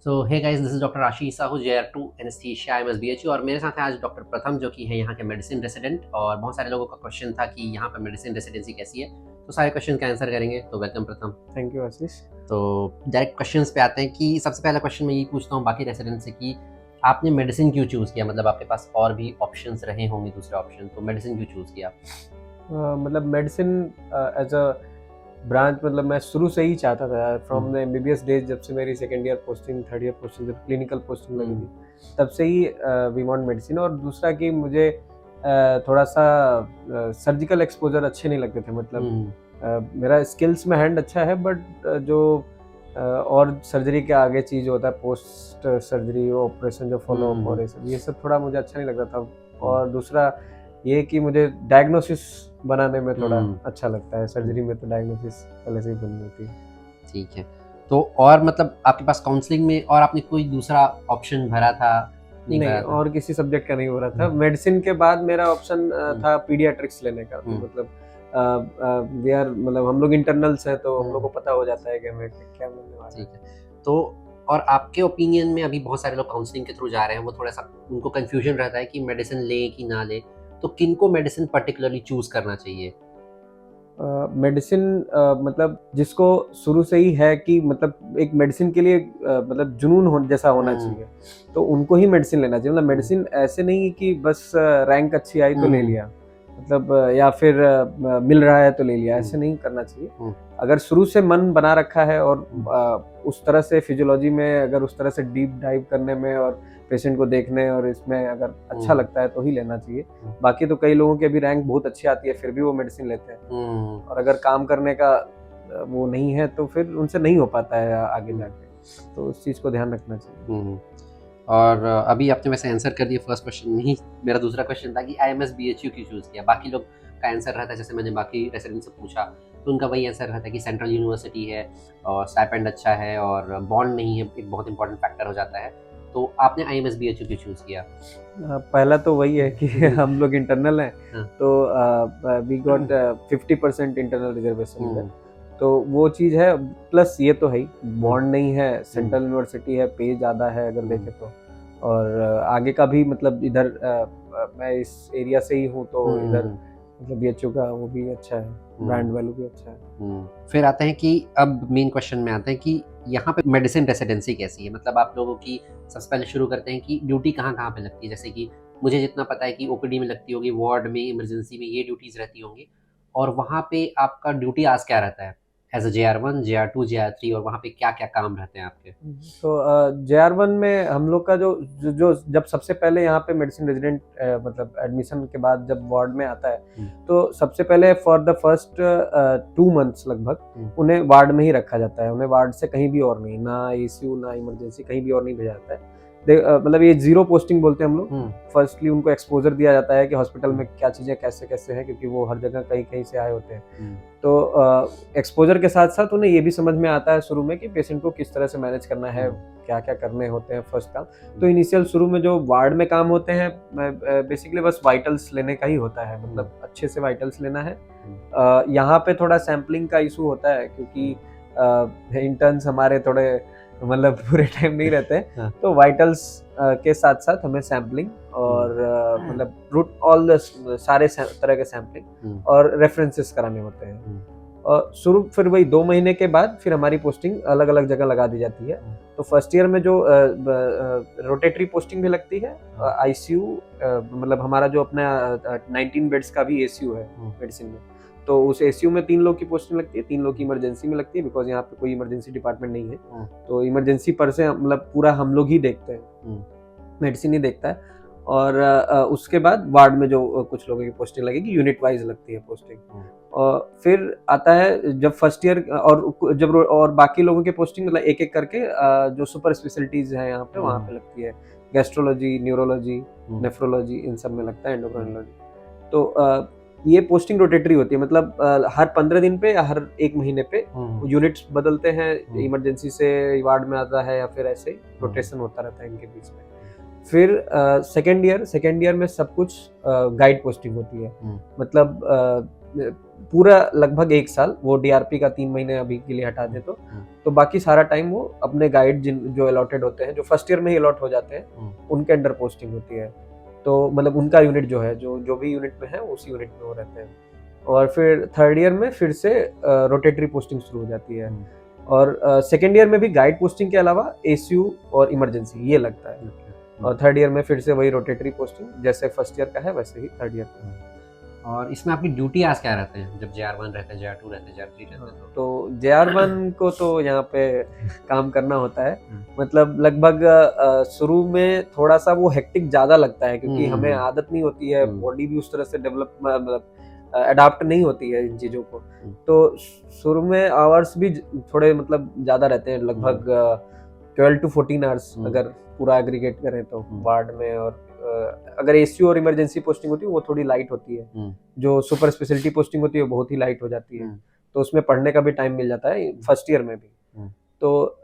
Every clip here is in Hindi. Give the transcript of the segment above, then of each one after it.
So hey guys, this is doctor Ashish Sahu, JR2 anaesthesia MSBHU। और मेरे साथ है आज डॉक्टर प्रथम, जो कि है यहाँ के मेडिसिन रेसिडेंट। और बहुत सारे लोगों का क्वेश्चन था कि यहाँ पे मेडिसिन रेसिडेंसी कैसी है, तो सारे क्वेश्चन का आंसर करेंगे। तो वेलकम प्रथम। थैंक यू आशीष। तो डायरेक्ट क्वेश्चंस पे आते हैं कि सबसे पहला क्वेश्चन मैं यही पूछता हूँ बाकी रेसिडेंट से कि आपने मेडिसिन क्यों चूज़ किया? मतलब आपके पास और भी ऑप्शंस रहे होंगे, दूसरे ऑप्शन, तो मेडिसिन क्यों चूज़ किया? मतलब मेडिसिन एज अ ब्रांच, मतलब मैं शुरू से ही चाहता था फ्रॉम द MBBS डेज। जब से मेरी second year posting, third year posting, जब क्लिनिकल पोस्टिंग लगी थी तब से ही वी वांट मेडिसिन। और दूसरा कि मुझे थोड़ा सा सर्जिकल एक्सपोजर अच्छे नहीं लगते थे। मतलब मेरा स्किल्स में हैंड अच्छा है, बट जो और सर्जरी के आगे चीज़ होता है, पोस्ट सर्जरी ऑपरेशन जो फॉलो अप और ये सब थोड़ा मुझे अच्छा नहीं लगता था। और दूसरा ये कि मुझे डायग्नोसिस बनाने में थोड़ा अच्छा लगता है। सर्जरी में तो डायग्नोसिस पहले से ही बनी होती है। ठीक है। तो और मतलब आपके पास काउंसलिंग में और आपने कोई दूसरा ऑप्शन भरा था? नहीं, और किसी सब्जेक्ट का नहीं हो रहा था। मेडिसिन के बाद मेरा ऑप्शन था पीडियाट्रिक्स लेने का। तो मतलब वी आर, मतलब हम लोग इंटरनल्स हैं, तो हम लोग को पता हो जाता है कि हमें क्या मिलने वाला है। ठीक है। तो और आपके ओपिनियन में अभी बहुत सारे लोग काउंसलिंग के थ्रू जा रहे हैं, वो थोड़ा सा उनको कंफ्यूजन रहता है कि मेडिसिन लें कि ना लें, तो किनको मेडिसिन पर्टिकुलरली चूज करना चाहिए? मेडिसिन मतलब जिसको शुरू से ही है कि मतलब एक मेडिसिन के लिए मतलब जुनून जैसा होना चाहिए, तो उनको ही मेडिसिन लेना चाहिए। मतलब मेडिसिन ऐसे नहीं कि बस रैंक अच्छी आई तो ले लिया, मतलब या फिर मिल रहा है तो ले लिया, ऐसे नहीं करना चाहिए। अगर शुरू से मन बना रखा है और उस तरह से फिजियोलॉजी में, अगर उस तरह से डीप डाइव करने में और पेशेंट को देखने और इसमें अगर अच्छा लगता है तो ही लेना चाहिए। बाकी तो कई लोगों की अभी रैंक बहुत अच्छी आती है, फिर भी वो मेडिसिन लेते हैं। और अगर काम करने का वो नहीं है तो फिर उनसे नहीं हो पाता है आगे जाके, तो उस चीज़ को ध्यान रखना चाहिए। और अभी आपने वैसे आंसर कर दिया फर्स्ट क्वेश्चन में ही। मेरा दूसरा क्वेश्चन था कि IMSBHU क्यों चूज़ किया? बाकी लोग का आंसर रहता है, जैसे मैंने बाकी रेसिडेंट से पूछा तो उनका वही आंसर रहता है कि सेंट्रल यूनिवर्सिटी है और स्टाइपेंड अच्छा है और बॉन्ड नहीं है, एक बहुत इंपॉर्टेंट फैक्टर हो जाता है। तो आपने IMSBHU क्यों चूज़ किया? पहला तो वही है कि हम लोग इंटरनल हैं, तो वी गॉट 50% इंटरनल रिजर्वेशन, तो वो चीज़ है। प्लस ये तो है ही, बॉन्ड नहीं है, सेंट्रल यूनिवर्सिटी है, पे ज़्यादा है अगर देखें तो। और आगे का भी मतलब इधर मैं इस एरिया से ही हूँ, तो इधर मतलब BHU का वो भी अच्छा है, ब्रांड वैल्यू भी अच्छा है। फिर आते हैं कि अब मेन क्वेश्चन में आते हैं कि यहाँ पे मेडिसिन रेसिडेंसी कैसी है? मतलब आप लोगों की सबसे पहले शुरू करते हैं कि ड्यूटी कहाँ-कहाँ पे लगती है? जैसे कि मुझे जितना पता है कि OPD में लगती होगी, वार्ड में, इमरजेंसी में, ये ड्यूटीज़ रहती होंगी। और वहाँ पे आपका ड्यूटी आवर्स क्या रहता है? As a JR1, JR2, JR3, और वहाँ पे क्या-क्या काम रहते हैं आपके? तो JR1 में हम लोग का जो जब सबसे पहले यहाँ पे मेडिसिन रेजिडेंट मतलब एडमिशन के बाद जब वार्ड में आता है, तो सबसे पहले फॉर द फर्स्ट 2 मंथ्स लगभग उन्हें वार्ड में ही रखा जाता है। उन्हें वार्ड से कहीं भी और नहीं, ना ICU ना इमरजेंसी, कहीं भी और नहीं भेजा जाता है। मतलब ये जीरो पोस्टिंग बोलते हैं हम लोग। फर्स्टली उनको एक्सपोजर दिया जाता है कि हॉस्पिटल में क्या चीज़ें कैसे-कैसे हैं, क्योंकि वो हर जगह कहीं-कहीं से आए होते हैं। तो एक्सपोजर के साथ-साथ उन्हें ये भी समझ में आता है शुरू में कि पेशेंट को किस तरह से मैनेज करना है, क्या-क्या करने होते हैं फर्स्ट काम। तो इनिशियल शुरू में जो वार्ड में काम होते हैं, बेसिकली बस वाइटल्स लेने का ही होता है, मतलब अच्छे से वाइटल्स लेना है। यहाँ पे थोड़ा सैम्पलिंग का इशू होता है, क्योंकि इंटर्न्स हमारे थोड़े मतलब पूरे टाइम नहीं रहते हैं, तो वाइटल्स के साथ-साथ हमें सैम्पलिंग और मतलब रूट ऑल द सारे तरह के सैम्पलिंग और रेफरेंसेस कराने होते हैं। और शुरू फिर वही 2 महीने के बाद फिर हमारी पोस्टिंग अलग-अलग जगह लगा दी जाती है। तो फर्स्ट ईयर में जो रोटेटरी पोस्टिंग भी लगती है, ICU मतलब हमारा जो अपना 19 बेड्स का भी ACU है मेडिसिन में, तो उस ACU में 3 लोग की पोस्टिंग लगती है, 3 लोग की इमरजेंसी में लगती है, बिकॉज़ यहाँ पे कोई इमरजेंसी डिपार्टमेंट नहीं है। तो इमरजेंसी पर से मतलब पूरा हम लोग ही देखते हैं, मेडिसिन ही देखता है। और उसके बाद वार्ड में जो कुछ लोगों की पोस्टिंग लगेगी, यूनिट वाइज लगती है पोस्टिंग। और फिर आता है जब फर्स्ट ईयर और जब और बाकी लोगों की पोस्टिंग मतलब एक-एक करके जो सुपर स्पेशलिटीज़ हैं यहाँ पे, वहाँ पे लगती है। गैस्ट्रोलॉजी, न्यूरोलॉजी, नेफ्रोलॉजी, इन सब में लगता है, एंडोक्राइनोलॉजी। तो ये पोस्टिंग रोटेटरी होती है, मतलब हर 15 दिन पे या हर 1 महीने पे यूनिट्स बदलते हैं, इमरजेंसी से वार्ड में आता है या फिर ऐसे ही रोटेशन होता रहता है इनके बीच में। फिर सेकेंड ईयर में सब कुछ गाइड पोस्टिंग होती है, मतलब पूरा लगभग 1 साल, वो डीआरपी का 3 महीने अभी के लिए हटा दे तो बाकी सारा टाइम वो अपने गाइड जो अलॉटेड होते हैं, जो फर्स्ट ईयर में ही अलॉट हो जाते हैं, उनके अंडर पोस्टिंग होती है। तो मतलब उनका यूनिट जो है, जो भी यूनिट में है उसी यूनिट में वो रहते हैं। और फिर थर्ड ईयर में फिर से रोटेटरी पोस्टिंग शुरू हो जाती है। और सेकेंड ईयर में भी गाइड पोस्टिंग के अलावा एसीयू और इमरजेंसी ये लगता है। और थर्ड ईयर में फिर से वही रोटेटरी पोस्टिंग जैसे फर्स्ट ईयर का है वैसे ही थर्ड ईयर का है। और इसमें आपकी ड्यूटी आज क्या रहते हैं जब JR1 रहते हैं, JR2 रहते हैं, JR3 रहते हैं? तो JR1 को तो यहाँ पे काम करना होता है, मतलब लगभग शुरू में थोड़ा सा वो हेक्टिक ज्यादा लगता है क्योंकि हमें आदत नहीं होती है, बॉडी भी उस तरह से डेवलप मतलब अडाप्ट नहीं होती है इन चीजों को। तो शुरू में आवर्स भी थोड़े मतलब ज्यादा रहते हैं, लगभग 12 to 14 आवर्स अगर पूरा एग्रीगेट करें तो वार्ड में। और अगर एसीयू और इमरजेंसी पोस्टिंग होती है वो थोड़ी लाइट होती है, जो सुपर स्पेशलिटी पोस्टिंग होती है वो बहुत ही लाइट हो जाती है, तो उसमें पढ़ने का भी टाइम मिल जाता है फर्स्ट ईयर में भी। तो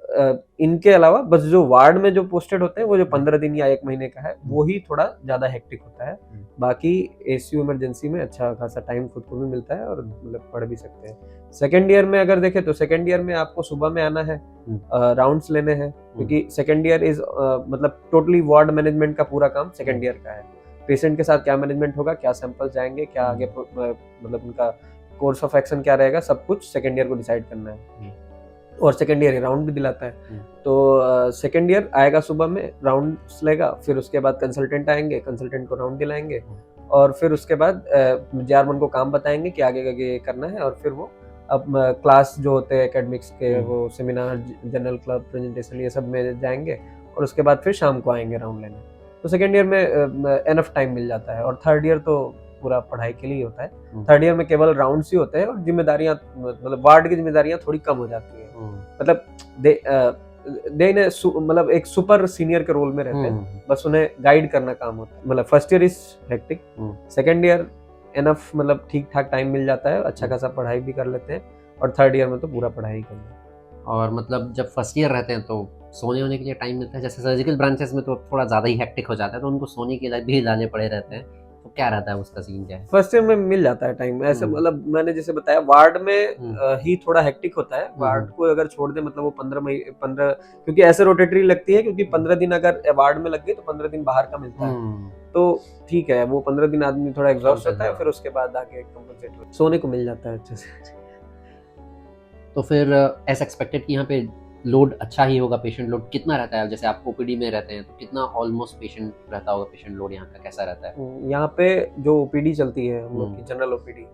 इनके अलावा बस जो वार्ड में जो पोस्टेड होते हैं वो जो 15 दिन या 1 महीने का है वो ही थोड़ा ज्यादा हेक्टिक होता है। बाकी एसीयू इमरजेंसी में अच्छा खासा टाइम खुद को भी मिलता है और मतलब पढ़ भी सकते हैं। सेकेंड ईयर में अगर देखें तो सेकेंड ईयर में आपको सुबह में आना है, राउंड्स लेने हैं, क्योंकि सेकेंड ईयर इज मतलब टोटली वार्ड मैनेजमेंट का पूरा काम सेकेंड ईयर का है। पेशेंट के साथ क्या मैनेजमेंट होगा, क्या सैंपल जाएंगे, क्या आगे मतलब उनका कोर्स ऑफ एक्शन क्या रहेगा, सब कुछ सेकेंड ईयर को डिसाइड करना है। और सेकेंड ईयर राउंड भी दिलाता है। तो सेकेंड ईयर आएगा, सुबह में राउंड्स लेगा, फिर उसके बाद कंसल्टेंट आएंगे, कंसल्टेंट को राउंड दिलाएंगे और फिर उसके बाद JR1 को काम बताएंगे कि आगे आगे करना है। और फिर वो अब क्लास जो होते हैं एकेडमिक्स के, वो सेमिनार, जनरल क्लब, प्रेजेंटेशन, ये सब में जाएंगे और उसके बाद फिर शाम को आएंगे राउंड लेने। तो सेकेंड ईयर में एनफ टाइम मिल जाता है। और थर्ड ईयर तो पूरा पढ़ाई के लिए होता है। थर्ड ईयर में केवल राउंड्स ही होते हैं और जिम्मेदारियां मतलब वार्ड की जिम्मेदारियां थोड़ी कम हो जाती है। मतलब मतलब एक सुपर सीनियर के रोल में रहते हैं, बस उन्हें गाइड करना काम होता है। मतलब first year is hectic, second year enough मतलब ठीक ठाक टाइम मिल जाता है, अच्छा खासा पढ़ाई भी कर लेते हैं। और थर्ड ईयर में तो पूरा पढ़ाई करना है। और मतलब जब फर्स्ट ईयर रहते हैं तो सोने होने के लिए टाइम मिलता है? जैसे सर्जिकल ब्रांचेस में तो थोड़ा ज़्यादा ही हेक्टिक हो जाता है, तो उनको सोने के लिए भी जाने पड़े रहते हैं, तो क्या रहता है उसका सीन क्या है? फर्स्ट ईयर में मिल जाता है टाइम ऐसे, मतलब मैंने जैसे बताया वार्ड में ही थोड़ा हेक्टिक होता है। वार्ड को अगर छोड़ दे मतलब वो 15 क्योंकि ऐसे रोटेटरी लगती है, क्योंकि 15 दिन अगर वार्ड में लग गई तो 15 दिन बाहर का मिलता है, तो ठीक है, वो 15 दिन आदमी थोड़ा एग्जॉस्ट होता है, फिर उसके बाद आके कंपनसेट सोने को मिल जाता है अच्छे से। तो फिर एज एक्सपेक्टेड कि यहाँ पे लोड अच्छा ही होगा, पेशेंट लोड कितना रहता है? जैसे आप ओपीडी में रहते हैं तो कितना ऑलमोस्ट पेशेंट रहता होगा? पेशेंट लोड यहाँ का कैसा रहता है? यहाँ पे जो ओपीडी चलती है हम लोग की जनरल ओपीडी,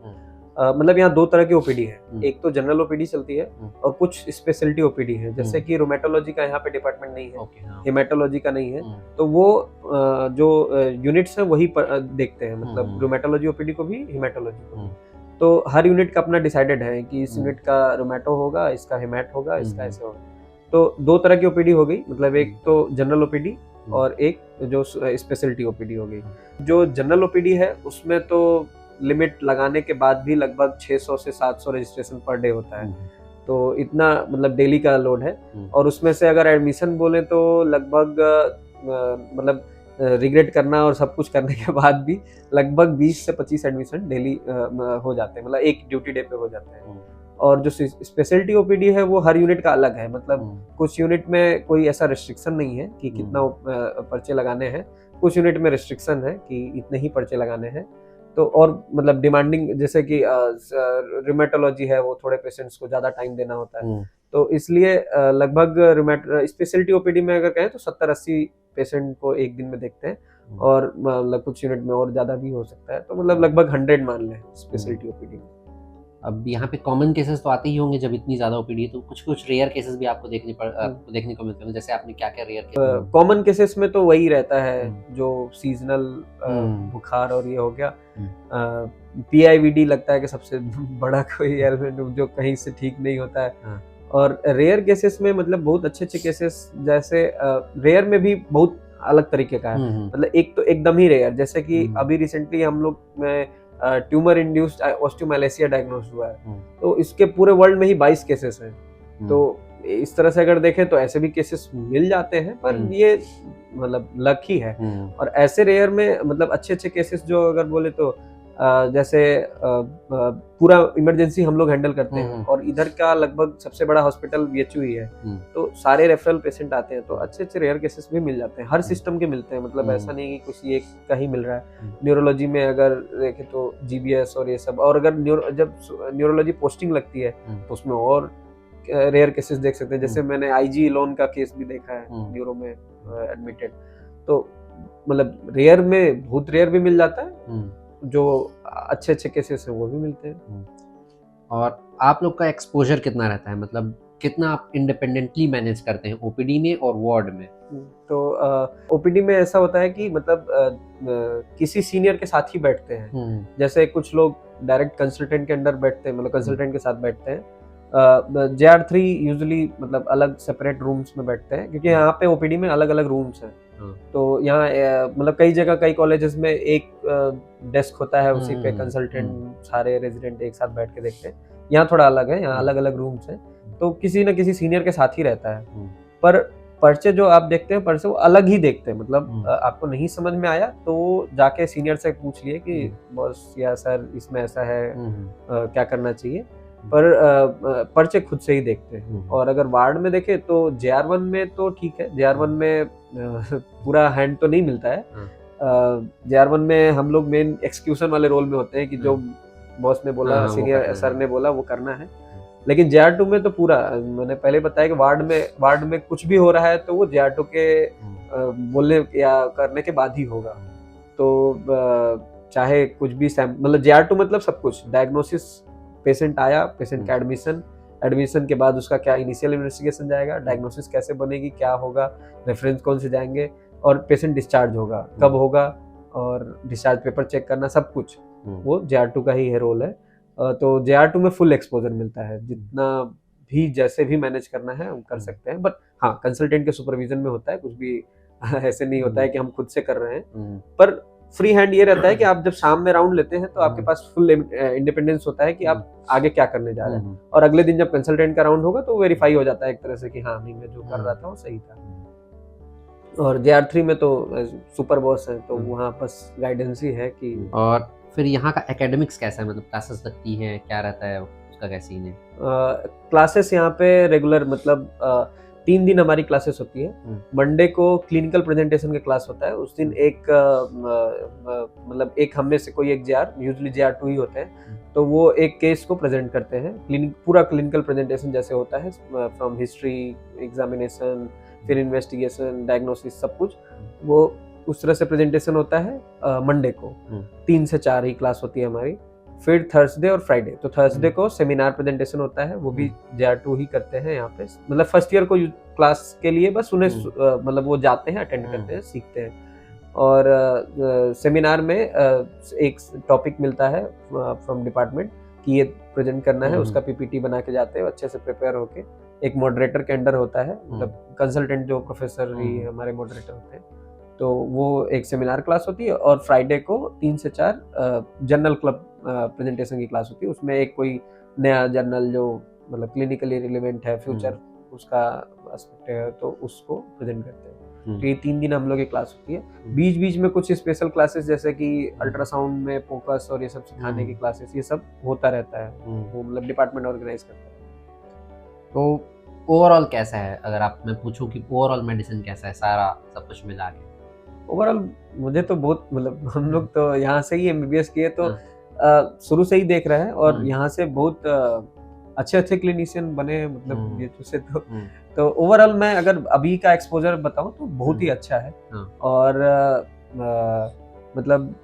मतलब यहाँ 2 तरह की ओपीडी है। एक तो जनरल ओपीडी चलती है और कुछ स्पेशलिटी ओपीडी है, जैसे कि रोमेटोलॉजी का यहाँ पे डिपार्टमेंट नहीं है, हेमेटोलॉजी का नहीं है, तो वो जो यूनिट्स हैं वही देखते हैं, मतलब रोमेटोलॉजी ओपीडी को भी, हेमेटोलॉजी को भी। तो हर यूनिट का अपना डिसाइडेड है कि इस यूनिट का रोमेटो होगा, इसका हेमेट होगा, इसका ऐसे होगा। तो 2 तरह की ओपीडी हो गई, मतलब एक तो जनरल ओपीडी और एक जो स्पेशलिटी ओपीडी हो गई। जो जनरल ओपीडी है उसमें तो लिमिट लगाने के बाद भी लगभग 600 से 700 रजिस्ट्रेशन पर डे होता है, तो इतना मतलब डेली का लोड है। और उसमें से अगर एडमिशन बोले तो लगभग मतलब रिग्रेट करना और सब कुछ करने के बाद भी लगभग 20 से 25 एडमिशन डेली हो जाते हैं, मतलब एक ड्यूटी डे पे हो जाते हैं। और जो स्पेशलिटी ओपीडी है वो हर यूनिट का अलग है, मतलब कुछ यूनिट में कोई ऐसा रिस्ट्रिक्शन नहीं है कि कितना पर्चे लगाने हैं, कुछ यूनिट में रिस्ट्रिक्शन है कि इतने ही पर्चे लगाने हैं। तो और मतलब डिमांडिंग, जैसे कि रिमेटोलॉजी है वो थोड़े पेशेंट्स को ज्यादा टाइम देना होता है, तो इसलिए लगभग स्पेशलिटी ओपीडी में अगर कहें तो 70-80 पेशेंट को एक दिन में देखते हैं, और मतलब कुछ यूनिट में और ज्यादा भी हो सकता है, तो मतलब लगभग 100 मान लें स्पेशलिटी ओपीडी में। अब यहाँ पे कॉमन केसेस तो आते ही होंगे जब इतनी ज्यादा ओपीडी है, तो कुछ रेयर केसेस भी आपको देखने को मिलते हैं, जैसे आपने क्या क्या रेयर केसेस? कॉमन केसेस में तो वही रहता है जो सीजनल बुखार और ये हो गया, PIVD लगता है कि सबसे बड़ा कोई एलिमेंट जो कहीं से ठीक नहीं होता है। और रेयर केसेस में मतलब बहुत अच्छे केसेस, जैसे रेयर में भी बहुत अलग तरीके का है, मतलब एक तो एकदम ही रेयर, जैसे कि अभी रिसेंटली हम लोग में ट्यूमर इंड्यूस्ड ऑस्टियोमैलेसिया डायग्नोज हुआ है, तो इसके पूरे वर्ल्ड में ही 22 केसेस हैं। तो इस तरह से अगर देखें तो ऐसे भी केसेस मिल जाते हैं, पर ये मतलब लक ही है। और ऐसे रेयर में मतलब अच्छे केसेस जो अगर बोले तो जैसे पूरा इमरजेंसी हम लोग हैंडल करते हैं और इधर का लगभग सबसे बड़ा हॉस्पिटल बीएचयू ही है, तो सारे रेफरल पेशेंट आते हैं, तो अच्छे अच्छे रेयर केसेस भी मिल जाते हैं, हर सिस्टम के मिलते हैं, मतलब ऐसा नहीं कि कुछ एक का ही मिल रहा है। न्यूरोलॉजी में अगर देखें तो जीबीएस और ये सब, और अगर जब न्यूरोलॉजी पोस्टिंग लगती है तो उसमें और रेयर केसेस देख सकते हैं, जैसे मैंने आईजी लोन का केस भी देखा है न्यूरो में एडमिटेड, तो मतलब रेयर में बहुत रेयर भी मिल जाता है, जो अच्छे अच्छे केसेस हैं वो भी मिलते हैं। और आप लोग का एक्सपोजर कितना रहता है, मतलब कितना आप इंडिपेंडेंटली मैनेज करते हैं ओपीडी में और वार्ड में? तो ओपीडी में ऐसा होता है कि मतलब किसी सीनियर के साथ ही बैठते हैं, जैसे कुछ लोग डायरेक्ट कंसल्टेंट के अंडर बैठते हैं, मतलब कंसल्टेंट के साथ बैठते हैं। JR3 यूजुअली मतलब अलग सेपरेट रूम्स में बैठते हैं, क्योंकि यहाँ पे ओपीडी में अलग अलग रूम्स हैं। तो यहाँ मतलब कई जगह कई कॉलेजेस में एक डेस्क होता है, उसी पे कंसल्टेंट सारे रेजिडेंट एक साथ बैठ के देखते हैं। यहाँ थोड़ा अलग है, यहाँ अलग अलग रूम्स हैं, तो किसी न किसी सीनियर के साथ ही रहता है। पर पर्चे जो आप देखते हैं पर्चे वो अलग ही देखते हैं, मतलब आपको नहीं समझ में आया तो जाके सीनियर से पूछ लिए कि बॉस या सर इसमें ऐसा है, क्या करना चाहिए, पर पर्चे खुद से ही देखते हैं। और अगर वार्ड में देखें तो JR1 में तो ठीक है, JR1 में पूरा हैंड तो नहीं मिलता है। JR1 में हम लोग मेन एक्सक्यूशन वाले रोल में होते हैं कि जो बॉस ने बोला, सीनियर सर ने बोला वो करना है। लेकिन JR2 में तो पूरा, मैंने पहले बताया कि वार्ड में कुछ भी हो रहा है तो वो JR2 के बोलने या करने के बाद ही होगा। तो चाहे कुछ भी मतलब JR2 मतलब सब कुछ, डायग्नोसिस, पेशेंट आया, पेशेंट का एडमिशन के बाद उसका क्या इनिशियल इन्वेस्टिगेशन जाएगा, डायग्नोसिस कैसे बनेगी, क्या होगा, रेफरेंस कौन से जाएंगे, और पेशेंट डिस्चार्ज होगा कब होगा, और डिस्चार्ज पेपर चेक करना, सब कुछ वो JR2 का ही है रोल है। तो JR2 में फुल एक्सपोजर मिलता है, जितना भी जैसे भी मैनेज करना है हम कर सकते हैं, बट हाँ कंसल्टेंट के सुपरविजन में होता है, कुछ भी ऐसे नहीं होता है कि हम खुद से कर रहे हैं। पर फ्री हैंड ये रहता है कि आप जब शाम में राउंड लेते हैं तो आपके पास फुल इंडिपेंडेंस होता है कि आप आगे क्या करने जा रहे हैं, और अगले दिन जब कंसल्टेंट का राउंड होगा तो वेरीफाई हो जाता है एक तरह से कि हाँ नहीं, मैं जो कर रहा था वो सही था। और JR3 में तो सुपर बॉस है, तो वहाँ बस गाइडेंस ही है कि। और फिर यहाँ का एकेडमिक्स कैसा है, मतलब क्लासेस लगती हैं, क्या रहता है उसका, क्या सीन है? क्लासेस यहाँ पे रेगुलर, मतलब 3 दिन हमारी क्लासेस होती है। मंडे को क्लिनिकल प्रेजेंटेशन का क्लास होता है, उस दिन एक मतलब एक हम में से कोई एक यूजुअली JR2 ही होते हैं, तो वो एक केस को प्रेजेंट करते हैं, पूरा क्लिनिकल प्रेजेंटेशन जैसे होता है, फ्रॉम हिस्ट्री, एग्जामिनेशन, फिर इन्वेस्टिगेशन, डायग्नोसिस, सब कुछ वो उस तरह से प्रेजेंटेशन होता है। मंडे को 3 से 4 ही क्लास होती है हमारी। फिर थर्सडे और फ्राइडे, तो थर्सडे को सेमिनार प्रेजेंटेशन होता है, वो भी JR2 ही करते हैं यहाँ पे, मतलब फर्स्ट ईयर को क्लास के लिए बस उन्हें मतलब वो जाते हैं, अटेंड करते हैं, सीखते हैं। और सेमिनार में एक टॉपिक मिलता है फ्रॉम डिपार्टमेंट कि ये प्रेजेंट करना है, उसका PPT बना के जाते हैं अच्छे से प्रिपेयर होके। एक मॉडरेटर के अंडर होता है, मतलब कंसल्टेंट जो प्रोफेसर ही हमारे मॉडरेटर होते हैं, तो वो एक सेमिनार क्लास होती है। और फ्राइडे को 3 से 4 जर्नल क्लब प्रेजेंटेशन की क्लास होती है, उसमें एक कोई नया जर्नल जो मतलब क्लिनिकली रिलेवेंट है, फ्यूचर उसका एस्पेक्ट है, तो उसको प्रेजेंट करते हैं। तो ये 3 दिन हम लोग की क्लास होती है। बीच बीच में कुछ स्पेशल क्लासेस जैसे कि अल्ट्रासाउंड में फोकस और ये सब सिखाने की क्लासेस, ये सब होता रहता है, वो मतलब डिपार्टमेंट ऑर्गेनाइज करता है। तो ओवरऑल कैसा है, अगर आप मैं पूछूं कि ओवरऑल मेडिसिन कैसा है, सारा सब कुछ मिला के? ओवरऑल मुझे तो बहुत, मतलब हम लोग तो यहाँ से ही MBBS किए, तो शुरू से ही देख रहे हैं, और यहाँ से बहुत अच्छे अच्छे क्लिनिशियन बने, मतलब ये से तो ओवरऑल मैं अगर अभी का एक्सपोजर बताऊं तो बहुत ही अच्छा है। और मतलब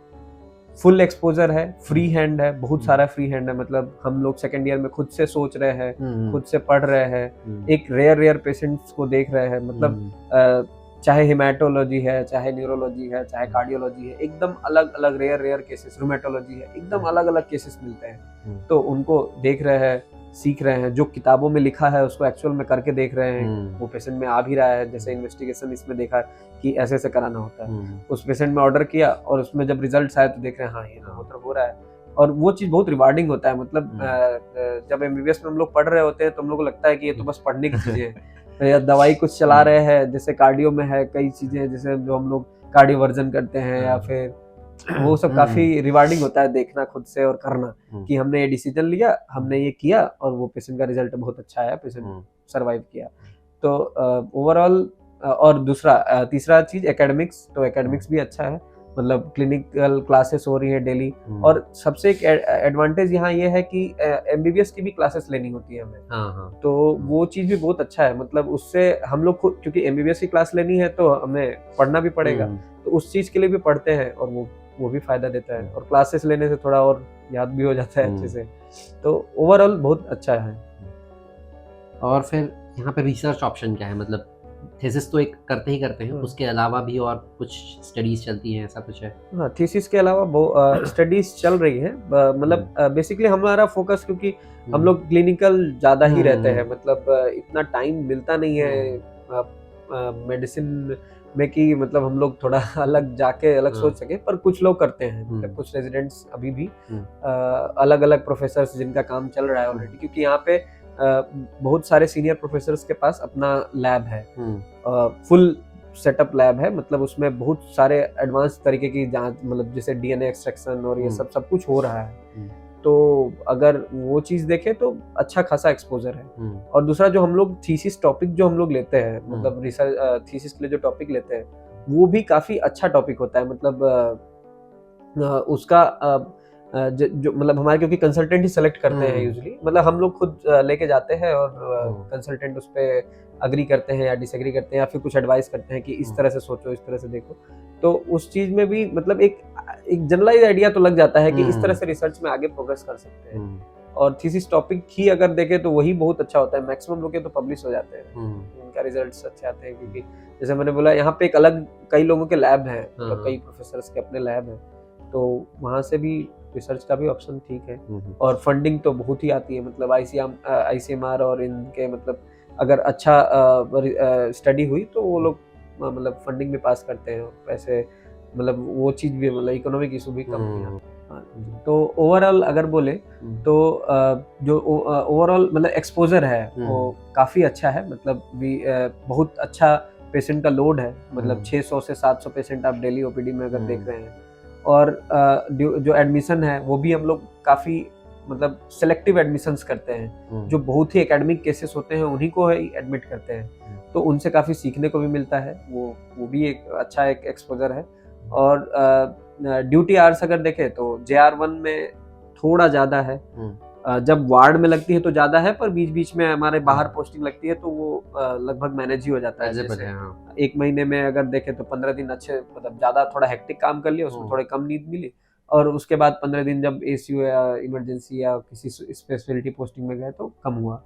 फुल एक्सपोजर है, फ्री हैंड है, बहुत सारा फ्री हैंड है, मतलब हम लोग सेकेंड ईयर में खुद से सोच रहे हैं, खुद से पढ़ रहे हैं, एक रेयर पेशेंट्स को देख रहे हैं, मतलब चाहे हेमाटोलॉजी है, चाहे न्यूरोलॉजी है, चाहे कार्डियोलॉजी है, एकदम अलग अलग रेयर केसेस, रूमेटोलॉजी है, एकदम अलग अलग केसेस मिलते हैं, तो उनको देख रहे हैं, सीख रहे हैं, जो किताबों में लिखा है उसको एक्चुअल में करके देख रहे हैं, वो पेशेंट में आ भी रहा है। जैसे इन्वेस्टिगेशन इसमें देखा कि ऐसे ऐसे कराना होता है, उस पेशेंट में ऑर्डर किया और उसमें जब रिजल्ट आए तो देख रहे हैं हाँ ये हो रहा है, और वो चीज बहुत रिवार्डिंग होता है। मतलब जब MBBS में हम लोग पढ़ रहे होते हैं तो हम लोग को लगता है कि ये तो बस पढ़ने की चीजें हैं, या दवाई कुछ चला रहे हैं, जैसे कार्डियो में है कई चीजें, जैसे जो हम लोग कार्डियो वर्जन करते हैं, या फिर वो सब काफी रिवार्डिंग होता है देखना खुद से और करना कि हमने ये डिसीजन लिया, हमने ये किया और वो पेशेंट का रिजल्ट बहुत अच्छा आया, पेशेंट सरवाइव किया। तो ओवरऑल और दूसरा तीसरा चीज एकेडमिक्स, तो एकेडमिक्स भी अच्छा है, मतलब क्लिनिकल क्लासेस हो रही है डेली। और सबसे एक एडवांटेज यहाँ ये है कि एमबीबीएस की भी क्लासेस लेनी होती है हमें, तो वो चीज भी बहुत अच्छा है। मतलब उससे हम लोग खुद, क्योंकि एमबीबीएस की क्लास लेनी है तो हमें पढ़ना भी पड़ेगा, तो उस चीज के लिए भी पढ़ते हैं और वो भी फायदा देता है, और क्लासेस लेने से थोड़ा और याद भी हो जाता है अच्छे से। तो ओवरऑल बहुत अच्छा है। और फिर यहाँ पे रिसर्च ऑप्शन क्या है, मतलब थीसिस तो एक करते ही करते हैं, उसके अलावा भी और कुछ स्टडीज चलती हैं, ऐसा कुछ है? हाँ, थीसिस के अलावा वो स्टडीज चल रही है, मतलब बेसिकली हमारा फोकस, क्योंकि हम लोग क्लिनिकल ज्यादा ही रहते हैं, मतलब इतना टाइम मिलता नहीं है मेडिसिन में कि मतलब हम लोग थोड़ा अलग जाके अलग सोच सके, पर कुछ लोग करते हैं, मतलब कुछ रेजिडेंट्स अभी भी अलग अलग प्रोफेसर्स जिनका काम चल रहा है ऑलरेडी, क्योंकि यहाँ पे बहुत सारे सीनियर प्रोफेसर्स के पास अपना लैब है, फुल सेटअप लैब है, मतलब उसमें बहुत सारे एडवांस तरीके की जांच, मतलब जैसे डीएनए एक्सट्रैक्शन और ये सब कुछ हो रहा है। तो अगर वो चीज देखें तो अच्छा खासा एक्सपोजर है। और दूसरा जो हम लोग थीसिस टॉपिक जो हम लोग लेते हैं, मतलब रिसर्च थीसिस के लिए जो टॉपिक लेते हैं, वो भी काफी अच्छा टॉपिक होता है। मतलब उसका जो मतलब हमारे, क्योंकि कंसल्टेंट ही सेलेक्ट करते हैं यूजुअली, मतलब हम लोग खुद लेके जाते हैं और कंसल्टेंट उस पे अग्री करते हैं या डिसएग्री करते हैं, या फिर कुछ एडवाइस करते हैं कि इस तरह से सोचो, इस तरह से देखो। तो उस चीज में भी मतलब एक जनरलाइज आइडिया तो लग जाता है कि इस तरह से रिसर्च में आगे प्रोग्रेस कर सकते हैं। और थीसिस टॉपिक ही अगर देखें तो वही बहुत अच्छा होता है, मैक्सिमम लोग के तो पब्लिश हो जाते हैं, उनका रिजल्ट्स अच्छे आते हैं, क्योंकि जैसे मैंने बोला यहाँ पे एक अलग कई लोगों के लैब हैं, मतलब कई प्रोफेसर्स के अपने लैब हैं, तो वहाँ से भी रिसर्च का भी ऑप्शन ठीक है। और फंडिंग तो बहुत ही आती है, मतलब आईसीएमआर और इनके, मतलब अगर अच्छा स्टडी हुई तो वो लोग मतलब फंडिंग भी पास करते हैं, पैसे, मतलब वो चीज भी, मतलब इकोनॉमिक इशू भी कम नहीं आता। तो ओवरऑल अगर बोले तो जो ओवरऑल मतलब एक्सपोजर है वो काफी अच्छा है, मतलब भी बहुत अच्छा पेशेंट का लोड है, मतलब 600 से 700 पेशेंट आप डेली ओपीडी में अगर देख रहे हैं। और जो एडमिशन है वो भी हम लोग काफी मतलब सिलेक्टिव एडमिशंस करते हैं, जो बहुत ही एकेडमिक केसेस होते हैं उन्हीं को ही एडमिट करते हैं, तो उनसे काफी सीखने को भी मिलता है, वो भी एक अच्छा एक एक्सपोजर है। और ड्यूटी आवर्स अगर देखें तो JR1 में थोड़ा ज्यादा है, जब वार्ड में लगती है तो ज्यादा है, पर बीच बीच में हमारे बाहर पोस्टिंग लगती है तो वो लगभग मैनेज ही हो जाता है। जैसे एक महीने में अगर देखें तो 15 दिन अच्छे, मतलब ज्यादा थोड़ा हेक्टिक काम कर लिया, उसमें थोड़ी कम नींद मिली, और उसके बाद 15 दिन जब एसीयू या इमरजेंसी या किसी स्पेशलिटी पोस्टिंग में गए तो कम हुआ।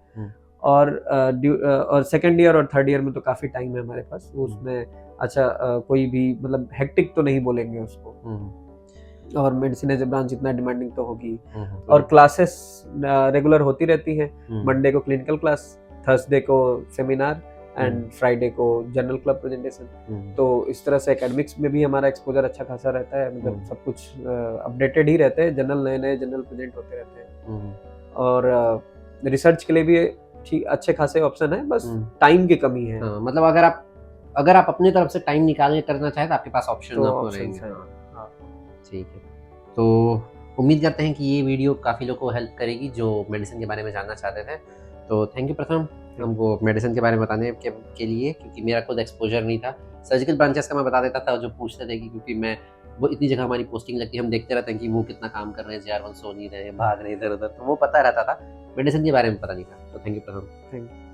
और सेकेंड ईयर और थर्ड ईयर में तो काफी टाइम है हमारे पास, उसमें अच्छा कोई भी मतलब हेक्टिक तो नहीं बोलेंगे उसको। और मेडिसिन एज ए ब्रांच इतना डिमांडिंग तो होगी। और क्लासेस रेगुलर होती रहती है, मंडे को क्लिनिकल क्लास, थर्सडे को सेमिनार एंड फ्राइडे को जनरल क्लब प्रेजेंटेशन। तो इस तरह से एकेडमिक्स में भी हमारा एक्सपोजर अच्छा खासा रहता है, मतलब सब कुछ अपडेटेड ही रहते हैं, नए नए जनरल प्रेजेंट होते रहते हैं। और रिसर्च के लिए भी ठीक अच्छे खासे ऑप्शन है, बस टाइम की कमी है। मतलब अगर आप अपनी तरफ से टाइम निकालने करना चाहें तो आपके पास ऑप्शन आपको रहेंगे। ठीक है, तो उम्मीद करते हैं कि ये वीडियो काफ़ी लोगों को हेल्प करेगी जो मेडिसिन के बारे में जानना चाहते थे। तो थैंक यू प्रथम हमको मेडिसिन के बारे में बताने के लिए, क्योंकि मेरा खुद एक्सपोजर नहीं था। सर्जिकल ब्रांचेस का मैं बता देता था जो पूछते थे कि, क्योंकि मैं वो इतनी जगह हमारी पोस्टिंग लगती है, हम देखते रहते हैं कि वो कितना काम कर रहे हैं, JR1 सो नहीं रहे, भाग रहे इधर उधर, तो वो पता रहता था, मेडिसिन के बारे में पता नहीं था। तो थैंक यू प्रथम। Thank you.